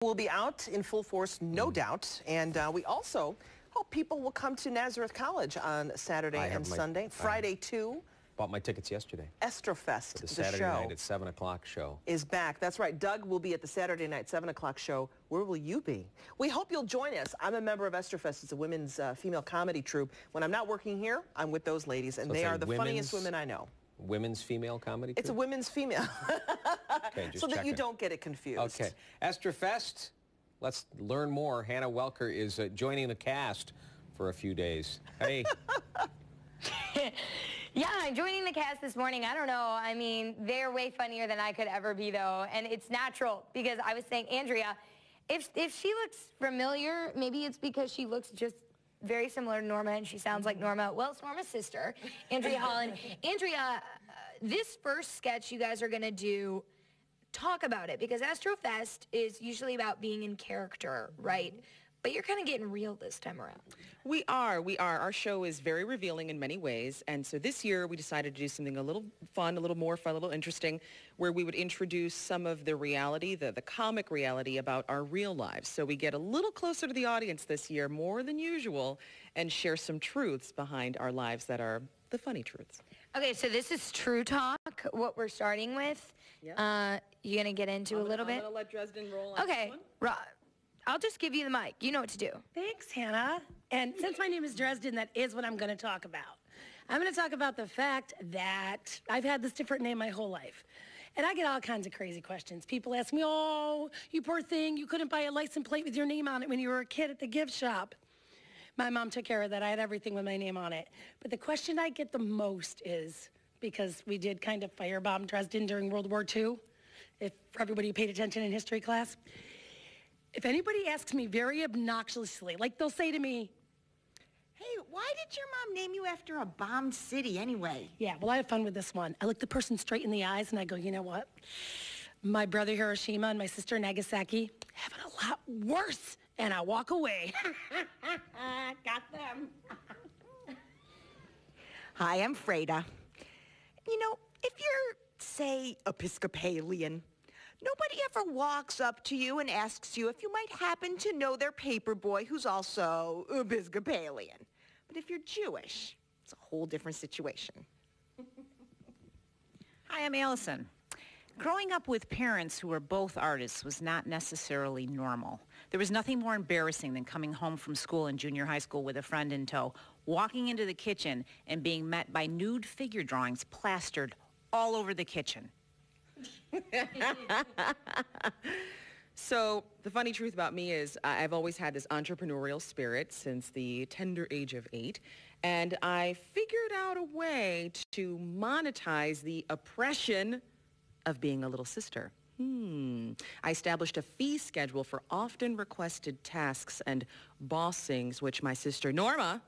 We'll be out in full force, no doubt, and we also hope people will come to Nazareth College on Saturday and Sunday. Friday, too. Bought my tickets yesterday. Estrofest, the Saturday night at 7 o'clock show. Is back. That's right. Doug will be at the Saturday night 7 o'clock show. Where will you be? We hope you'll join us. I'm a member of Estrofest. It's a women's female comedy troupe. When I'm not working here, I'm with those ladies, and they are the funniest women I know. Women's female comedy troupe? It's a women's female. Okay, just so that you checking. don't get it confused. Okay. Estrofest, let's learn more. Hannah Welker is joining the cast for a few days. Hey. Yeah, I'm joining the cast this morning. I don't know. I mean, they're way funnier than I could ever be, though. And it's natural because I was saying, Andrea, if she looks familiar, maybe it's because she looks just very similar to Norma and she sounds like Norma. Well, it's Norma's sister, Andrea Holland. Andrea, this first sketch you guys are going to do, talk about it, because Estrofest is usually about being in character, right? But you're kind of getting real this time around. We are. Our show is very revealing in many ways. And so this year we decided to do something a little fun, a little more fun, a little interesting, where we would introduce some of the reality, the comic reality about our real lives. So we get a little closer to the audience this year, more than usual, and share some truths behind our lives that are the funny truths. Okay, so this is True Talk, what we're starting with. Yeah. You going to get into a little bit? I'm going to let Dresden roll on Okay, I'll just give you the mic. You know what to do. Thanks, Hannah. And since my name is Dresden, that is what I'm going to talk about. I'm going to talk about the fact that I've had this different name my whole life. And I get all kinds of crazy questions. People ask me, oh, you poor thing, you couldn't buy a license plate with your name on it when you were a kid at the gift shop. My mom took care of that. I had everything with my name on it. But the question I get the most is, because we did kind of firebomb Dresden during World War II, if for everybody who paid attention in history class, if anybody asks me very obnoxiously, like they'll say to me, hey, why did your mom name you after a bombed city anyway? Yeah, well, I have fun with this one. I look the person straight in the eyes and I go, you know what? My brother Hiroshima and my sister Nagasaki have it a lot worse. And I walk away. Got them. Hi, I'm Freda. You know, if you're, say, Episcopalian, nobody ever walks up to you and asks you if you might happen to know their paper boy who's also Episcopalian. But if you're Jewish, it's a whole different situation. Hi, I'm Allison. Growing up with parents who were both artists was not necessarily normal. There was nothing more embarrassing than coming home from school in junior high school with a friend in tow, walking into the kitchen and being met by nude figure drawings plastered all over the kitchen. So the funny truth about me is I've always had this entrepreneurial spirit since the tender age of 8, and I figured out a way to monetize the oppression of being a little sister. I established a fee schedule for often requested tasks and bossings, which my sister Norma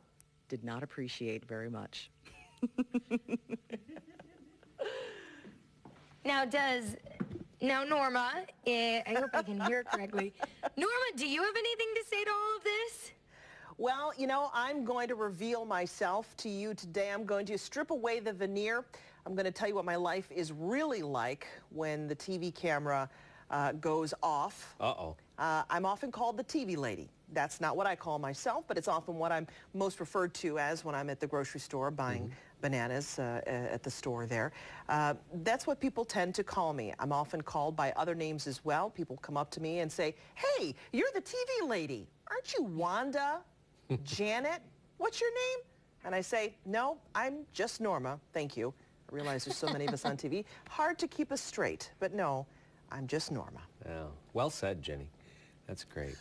did not appreciate very much. Now, Norma, I hope I can hear correctly. Norma, do you have anything to say to all of this? Well, you know, I'm going to reveal myself to you today. I'm going to strip away the veneer. I'm going to tell you what my life is really like when the TV camera goes off. Uh-oh. I'm often called the TV lady. That's not what I call myself, but it's often what I'm most referred to as when I'm at the grocery store buying bananas at the store there. That's what people tend to call me. I'm often called by other names as well. People come up to me and say, hey, you're the TV lady. Aren't you Wanda? Janet? What's your name? And I say, no, I'm just Norma. Thank you. I realize there's so many of us on TV. Hard to keep us straight, but no, I'm just Norma. Yeah. Well said, Jenny. That's great.